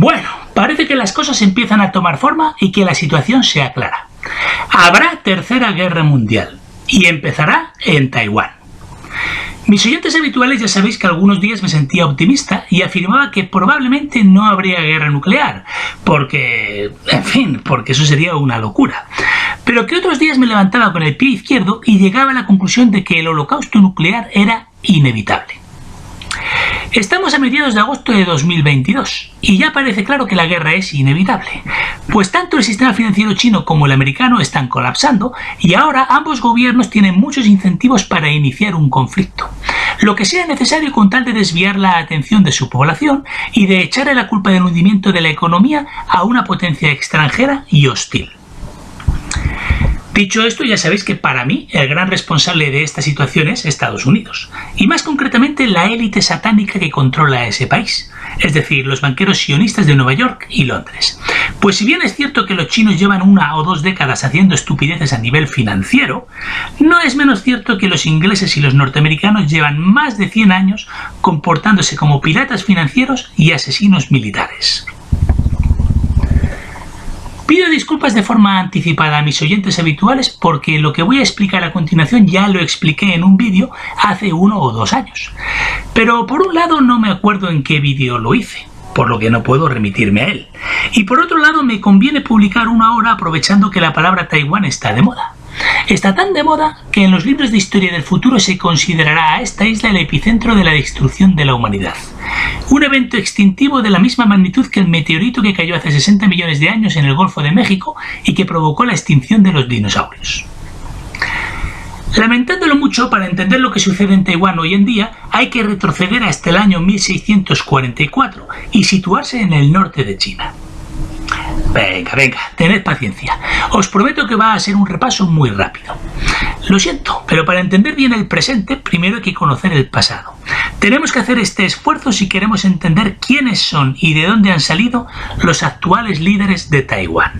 Bueno, parece que las cosas empiezan a tomar forma y que la situación se aclara. Habrá tercera guerra mundial y empezará en Taiwán. Mis oyentes habituales ya sabéis que algunos días me sentía optimista y afirmaba que probablemente no habría guerra nuclear, porque eso sería una locura. Pero que otros días me levantaba con el pie izquierdo y llegaba a la conclusión de que el holocausto nuclear era inevitable. Estamos a mediados de agosto de 2022 y ya parece claro que la guerra es inevitable, pues tanto el sistema financiero chino como el americano están colapsando y ahora ambos gobiernos tienen muchos incentivos para iniciar un conflicto, lo que sea necesario con tal de desviar la atención de su población y de echarle la culpa del hundimiento de la economía a una potencia extranjera y hostil. Dicho esto, ya sabéis que para mí el gran responsable de esta situación es Estados Unidos, y más concretamente la élite satánica que controla ese país, es decir, los banqueros sionistas de Nueva York y Londres. Pues si bien es cierto que los chinos llevan 1 o 2 décadas haciendo estupideces a nivel financiero, no es menos cierto que los ingleses y los norteamericanos llevan más de 100 años comportándose como piratas financieros y asesinos militares. Pido disculpas de forma anticipada a mis oyentes habituales porque lo que voy a explicar a continuación ya lo expliqué en un vídeo hace 1 o 2 años. Pero por un lado no me acuerdo en qué vídeo lo hice, por lo que no puedo remitirme a él. Y por otro lado me conviene publicar uno ahora aprovechando que la palabra Taiwán está de moda. Está tan de moda que en los libros de historia del futuro se considerará a esta isla el epicentro de la destrucción de la humanidad. Un evento extintivo de la misma magnitud que el meteorito que cayó hace 60 millones de años en el Golfo de México y que provocó la extinción de los dinosaurios. Lamentándolo mucho, para entender lo que sucede en Taiwán hoy en día, hay que retroceder hasta el año 1644 y situarse en el norte de China. Venga, tened paciencia. Os prometo que va a ser un repaso muy rápido. Lo siento, pero para entender bien el presente, primero hay que conocer el pasado. Tenemos que hacer este esfuerzo si queremos entender quiénes son y de dónde han salido los actuales líderes de Taiwán.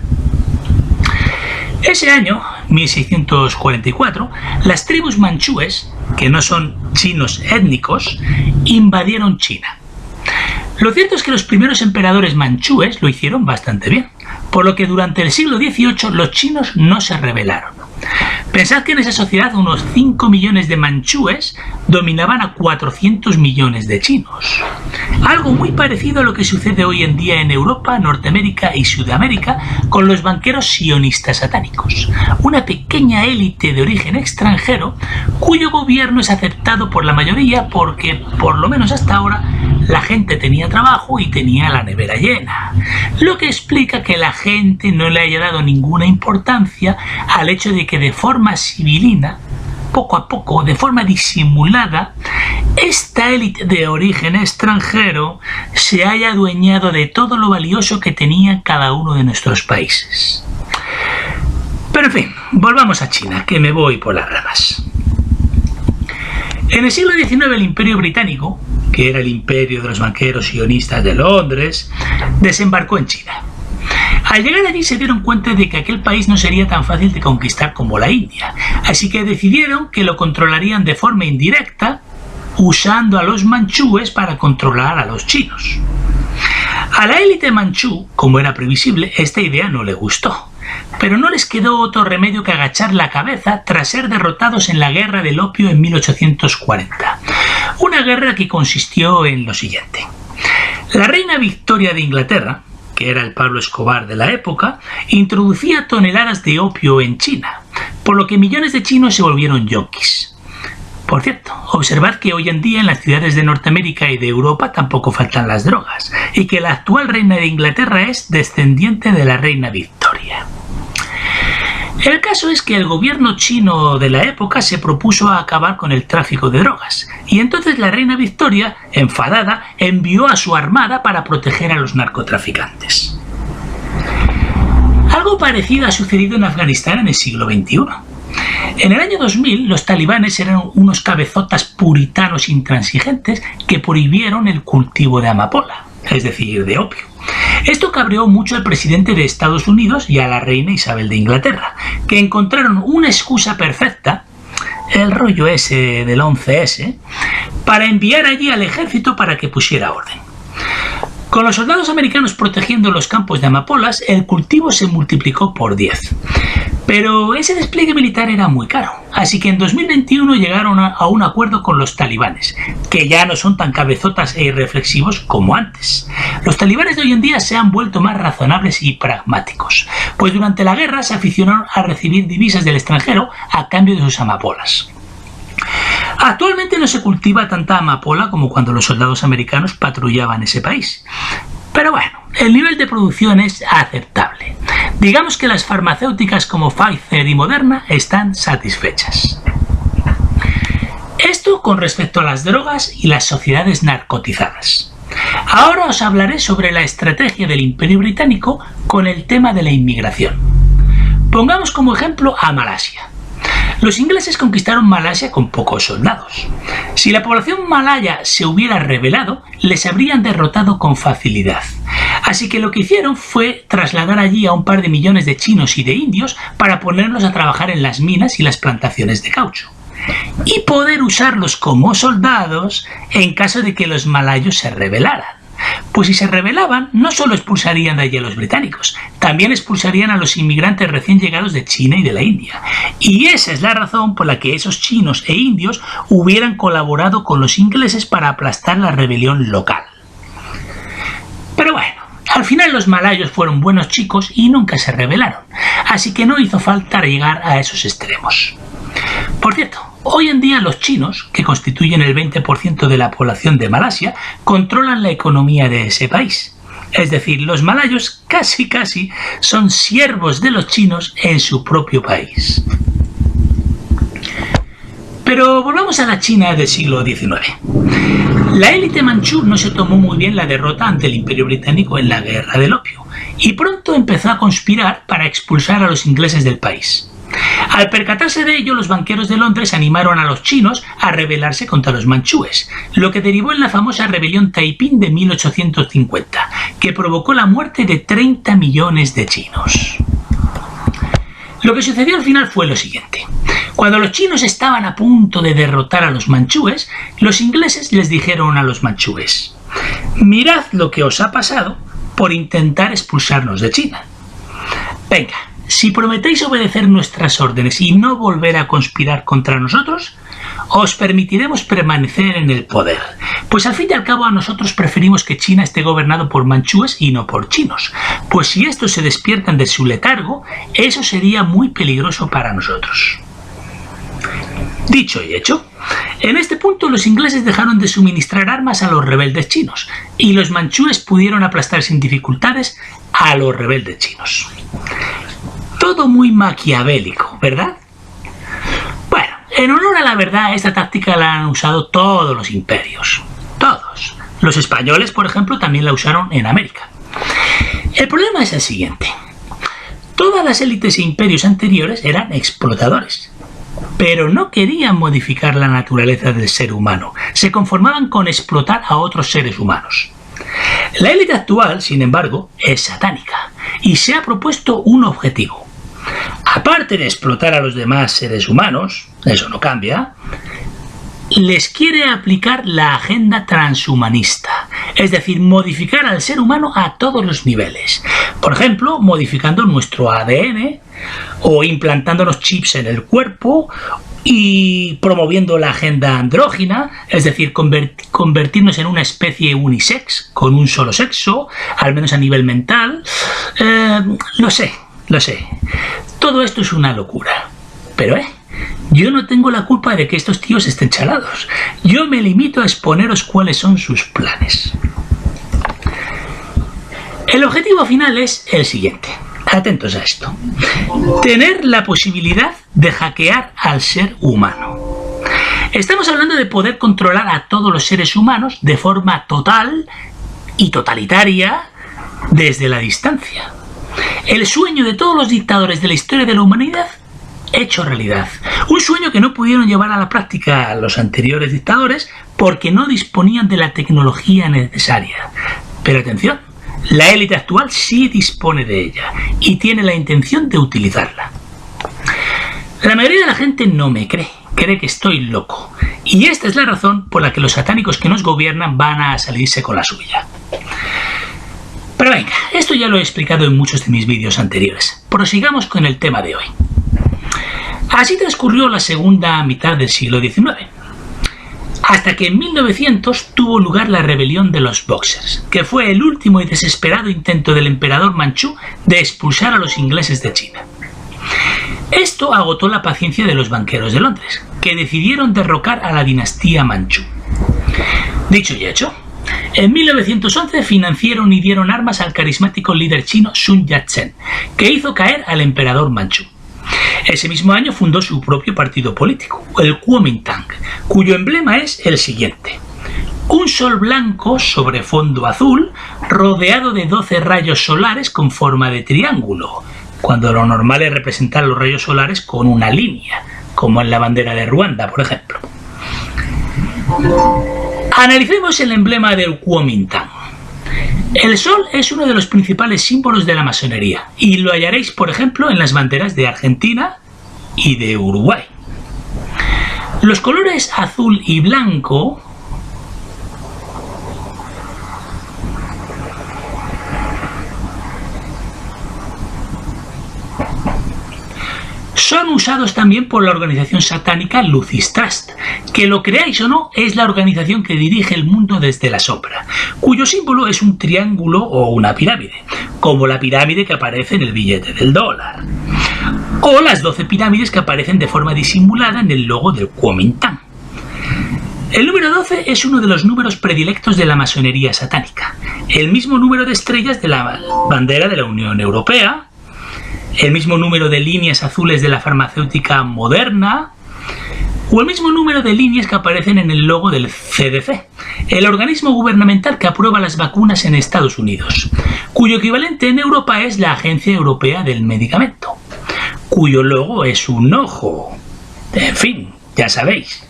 Ese año, 1644, las tribus manchúes, que no son chinos étnicos, invadieron China. Lo cierto es que los primeros emperadores manchúes lo hicieron bastante bien, por lo que durante el siglo XVIII los chinos no se rebelaron. Pensad que en esa sociedad unos 5 millones de manchúes dominaban a 400 millones de chinos. Algo muy parecido a lo que sucede hoy en día en Europa, Norteamérica y Sudamérica con los banqueros sionistas satánicos, una pequeña élite de origen extranjero cuyo gobierno es aceptado por la mayoría porque, por lo menos hasta ahora, la gente tenía trabajo y tenía la nevera llena, lo que explica que la gente no le haya dado ninguna importancia al hecho de que de forma civilina, poco a poco, de forma disimulada, esta élite de origen extranjero se haya adueñado de todo lo valioso que tenía cada uno de nuestros países. Pero en fin, volvamos a China, que me voy por las ramas. En el siglo XIX el Imperio Británico, que era el imperio de los banqueros sionistas de Londres, desembarcó en China. Al llegar allí se dieron cuenta de que aquel país no sería tan fácil de conquistar como la India, así que decidieron que lo controlarían de forma indirecta, usando a los manchúes para controlar a los chinos. A la élite manchú, como era previsible, esta idea no le gustó, pero no les quedó otro remedio que agachar la cabeza tras ser derrotados en la Guerra del Opio en 1840. Una guerra que consistió en lo siguiente. La reina Victoria de Inglaterra, que era el Pablo Escobar de la época, introducía toneladas de opio en China, por lo que millones de chinos se volvieron yonkis. Por cierto, observad que hoy en día en las ciudades de Norteamérica y de Europa tampoco faltan las drogas, y que la actual reina de Inglaterra es descendiente de la reina Victoria. El caso es que el gobierno chino de la época se propuso acabar con el tráfico de drogas, y entonces la reina Victoria, enfadada, envió a su armada para proteger a los narcotraficantes. Algo parecido ha sucedido en Afganistán en el siglo XXI. En el año 2000 los talibanes eran unos cabezotas puritanos intransigentes que prohibieron el cultivo de amapola, es decir, de opio. Esto cabreó mucho al presidente de Estados Unidos y a la reina Isabel de Inglaterra, que encontraron una excusa perfecta, el rollo ese del 11S, para enviar allí al ejército para que pusiera orden. Con los soldados americanos protegiendo los campos de amapolas, el cultivo se multiplicó por 10. Pero ese despliegue militar era muy caro, así que en 2021 llegaron a un acuerdo con los talibanes, que ya no son tan cabezotas e irreflexivos como antes. Los talibanes de hoy en día se han vuelto más razonables y pragmáticos, pues durante la guerra se aficionaron a recibir divisas del extranjero a cambio de sus amapolas. Actualmente no se cultiva tanta amapola como cuando los soldados americanos patrullaban ese país. Pero bueno, el nivel de producción es aceptable. Digamos que las farmacéuticas como Pfizer y Moderna están satisfechas. Esto con respecto a las drogas y las sociedades narcotizadas. Ahora os hablaré sobre la estrategia del Imperio Británico con el tema de la inmigración. Pongamos como ejemplo a Malasia. Los ingleses conquistaron Malasia con pocos soldados. Si la población malaya se hubiera rebelado, les habrían derrotado con facilidad. Así que lo que hicieron fue trasladar allí a un par de millones de chinos y de indios para ponerlos a trabajar en las minas y las plantaciones de caucho. Y poder usarlos como soldados en caso de que los malayos se rebelaran. Pues si se rebelaban, no solo expulsarían de allí a los británicos, también expulsarían a los inmigrantes recién llegados de China y de la India. Y esa es la razón por la que esos chinos e indios hubieran colaborado con los ingleses para aplastar la rebelión local. Pero bueno, al final los malayos fueron buenos chicos y nunca se rebelaron, así que no hizo falta llegar a esos extremos. Por cierto, hoy en día los chinos, que constituyen el 20% de la población de Malasia, controlan la economía de ese país. Es decir, los malayos casi son siervos de los chinos en su propio país. Pero volvamos a la China del siglo XIX. La élite manchú no se tomó muy bien la derrota ante el Imperio Británico en la Guerra del Opio y pronto empezó a conspirar para expulsar a los ingleses del país. Al percatarse de ello, los banqueros de Londres animaron a los chinos a rebelarse contra los manchúes, lo que derivó en la famosa rebelión Taiping de 1850, que provocó la muerte de 30 millones de chinos. Lo que sucedió al final fue lo siguiente. Cuando los chinos estaban a punto de derrotar a los manchúes, los ingleses les dijeron a los manchúes: mirad lo que os ha pasado por intentar expulsarnos de China. Venga, si prometéis obedecer nuestras órdenes y no volver a conspirar contra nosotros, os permitiremos permanecer en el poder. Pues al fin y al cabo a nosotros preferimos que China esté gobernado por manchúes y no por chinos. Pues si estos se despiertan de su letargo, eso sería muy peligroso para nosotros. Dicho y hecho, en este punto los ingleses dejaron de suministrar armas a los rebeldes chinos y los manchúes pudieron aplastar sin dificultades a los rebeldes chinos. Todo muy maquiavélico, ¿verdad? Bueno, en honor a la verdad, esta táctica la han usado todos los imperios. Todos. Los españoles, por ejemplo, también la usaron en América. El problema es el siguiente. Todas las élites e imperios anteriores eran explotadores, pero no querían modificar la naturaleza del ser humano. Se conformaban con explotar a otros seres humanos. La élite actual, sin embargo, es satánica y se ha propuesto un objetivo. Aparte de explotar a los demás seres humanos, eso no cambia, les quiere aplicar la agenda transhumanista, es decir, modificar al ser humano a todos los niveles. Por ejemplo, modificando nuestro ADN o implantándonos chips en el cuerpo y promoviendo la agenda andrógina, es decir, convertirnos en una especie unisex, con un solo sexo, al menos a nivel mental. Lo sé. Todo esto es una locura. Pero yo no tengo la culpa de que estos tíos estén chalados. Yo me limito a exponeros cuáles son sus planes. El objetivo final es el siguiente. Atentos a esto. Tener la posibilidad de hackear al ser humano. Estamos hablando de poder controlar a todos los seres humanos de forma total y totalitaria desde la distancia. El sueño de todos los dictadores de la historia de la humanidad hecho realidad. Un sueño que no pudieron llevar a la práctica los anteriores dictadores porque no disponían de la tecnología necesaria. Pero atención, la élite actual sí dispone de ella y tiene la intención de utilizarla. La mayoría de la gente no me cree que estoy loco. Y esta es la razón por la que los satánicos que nos gobiernan van a salirse con la suya. Pero venga, esto ya lo he explicado en muchos de mis vídeos anteriores. Prosigamos con el tema de hoy. Así transcurrió la segunda mitad del siglo XIX, hasta que en 1900 tuvo lugar la rebelión de los Boxers, que fue el último y desesperado intento del emperador manchú de expulsar a los ingleses de China. Esto agotó la paciencia de los banqueros de Londres, que decidieron derrocar a la dinastía manchú. Dicho y hecho, en 1911 financiaron y dieron armas al carismático líder chino Sun Yat-sen, que hizo caer al emperador manchú. Ese mismo año fundó su propio partido político, el Kuomintang, cuyo emblema es el siguiente: un sol blanco sobre fondo azul rodeado de 12 rayos solares con forma de triángulo, cuando lo normal es representar los rayos solares con una línea, como en la bandera de Ruanda, por ejemplo. Analicemos el emblema del Kuomintang. El sol es uno de los principales símbolos de la masonería y lo hallaréis, por ejemplo, en las banderas de Argentina y de Uruguay. Los colores azul y blanco son usados también por la organización satánica Lucis Trust, que lo creáis o no es la organización que dirige el mundo desde la sombra, cuyo símbolo es un triángulo o una pirámide, como la pirámide que aparece en el billete del dólar, o las 12 pirámides que aparecen de forma disimulada en el logo del Kuomintang. El número 12 es uno de los números predilectos de la masonería satánica, el mismo número de estrellas de la bandera de la Unión Europea, el mismo número de líneas azules de la farmacéutica Moderna o el mismo número de líneas que aparecen en el logo del CDC, el organismo gubernamental que aprueba las vacunas en Estados Unidos, cuyo equivalente en Europa es la Agencia Europea del Medicamento, cuyo logo es un ojo. En fin, ya sabéis,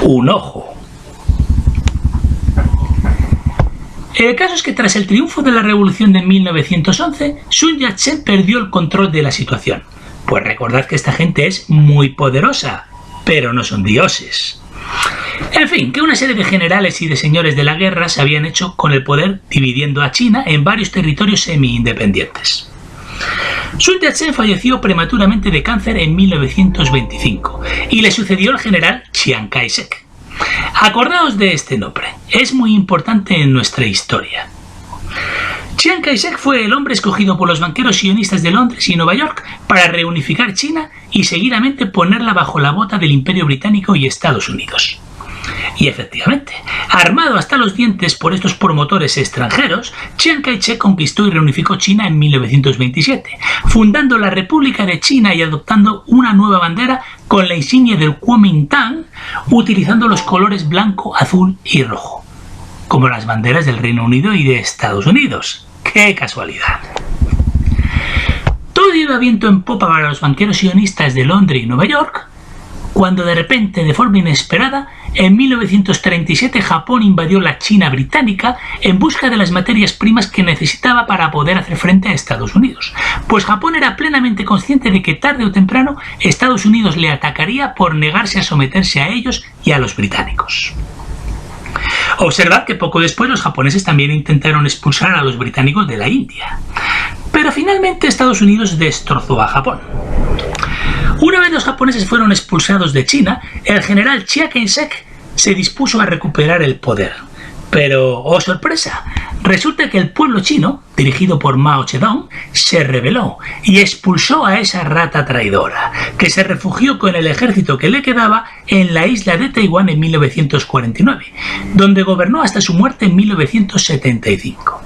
un ojo. El caso es que tras el triunfo de la revolución de 1911, Sun Yat-sen perdió el control de la situación. Pues recordad que esta gente es muy poderosa, pero no son dioses. En fin, que una serie de generales y de señores de la guerra se habían hecho con el poder dividiendo a China en varios territorios semi-independientes. Sun Yat-sen falleció prematuramente de cáncer en 1925 y le sucedió el general Chiang Kai-shek. Acordaos de este nombre, es muy importante en nuestra historia. Chiang Kai-shek fue el hombre escogido por los banqueros sionistas de Londres y Nueva York para reunificar China y seguidamente ponerla bajo la bota del Imperio Británico y Estados Unidos. Y efectivamente, armado hasta los dientes por estos promotores extranjeros, Chiang Kai-shek conquistó y reunificó China en 1927, fundando la República de China y adoptando una nueva bandera con la insignia del Kuomintang, utilizando los colores blanco, azul y rojo, como las banderas del Reino Unido y de Estados Unidos. ¡Qué casualidad! Todo iba viento en popa para los banqueros sionistas de Londres y Nueva York, cuando de repente, de forma inesperada, en 1937 Japón invadió la China británica en busca de las materias primas que necesitaba para poder hacer frente a Estados Unidos, pues Japón era plenamente consciente de que tarde o temprano Estados Unidos le atacaría por negarse a someterse a ellos y a los británicos. Observad que poco después los japoneses también intentaron expulsar a los británicos de la India, pero finalmente Estados Unidos destrozó a Japón. Una vez los japoneses fueron expulsados de China, el general Chiang Kai-shek se dispuso a recuperar el poder. Pero, ¡oh sorpresa!, resulta que el pueblo chino, dirigido por Mao Zedong, se rebeló y expulsó a esa rata traidora, que se refugió con el ejército que le quedaba en la isla de Taiwán en 1949, donde gobernó hasta su muerte en 1975.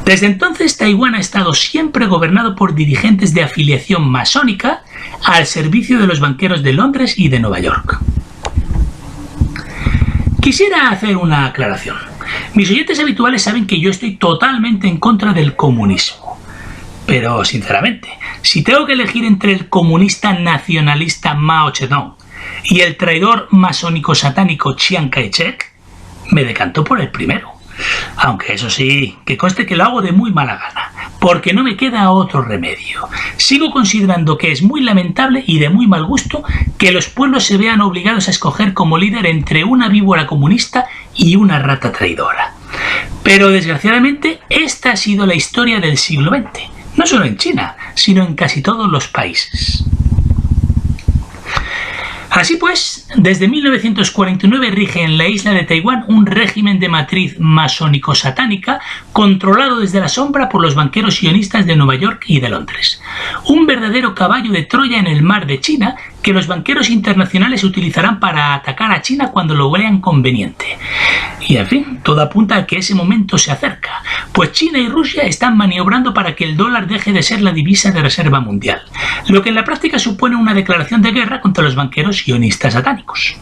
Desde entonces, Taiwán ha estado siempre gobernado por dirigentes de afiliación masónica al servicio de los banqueros de Londres y de Nueva York. Quisiera hacer una aclaración. Mis oyentes habituales saben que yo estoy totalmente en contra del comunismo. Pero, sinceramente, si tengo que elegir entre el comunista nacionalista Mao Zedong y el traidor masónico satánico Chiang Kai-shek, me decanto por el primero. Aunque eso sí, que conste que lo hago de muy mala gana, porque no me queda otro remedio. Sigo considerando que es muy lamentable y de muy mal gusto que los pueblos se vean obligados a escoger como líder entre una víbora comunista y una rata traidora. Pero desgraciadamente esta ha sido la historia del siglo XX, no solo en China, sino en casi todos los países. Así pues, desde 1949 rige en la isla de Taiwán un régimen de matriz masónico-satánica controlado desde la sombra por los banqueros sionistas de Nueva York y de Londres. Un verdadero caballo de Troya en el mar de China que los banqueros internacionales utilizarán para atacar a China cuando lo vean conveniente. Y en fin, todo apunta a que ese momento se acerca, pues China y Rusia están maniobrando para que el dólar deje de ser la divisa de reserva mundial, lo que en la práctica supone una declaración de guerra contra los banqueros sionistas satánicos.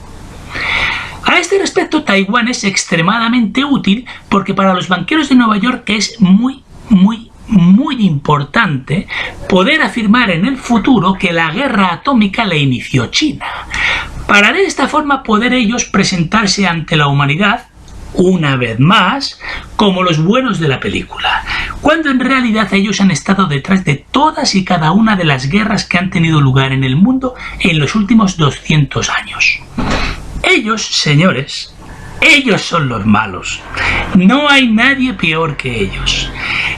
A este respecto, Taiwán es extremadamente útil porque para los banqueros de Nueva York es muy importante poder afirmar en el futuro que la guerra atómica la inició China, para de esta forma poder ellos presentarse ante la humanidad una vez más como los buenos de la película, cuando en realidad ellos han estado detrás de todas y cada una de las guerras que han tenido lugar en el mundo en los últimos 200 años. Ellos, señores, ellos son los malos. No hay nadie peor que ellos.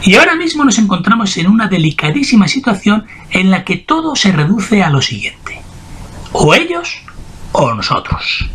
Y ahora mismo nos encontramos en una delicadísima situación en la que todo se reduce a lo siguiente: o ellos o nosotros.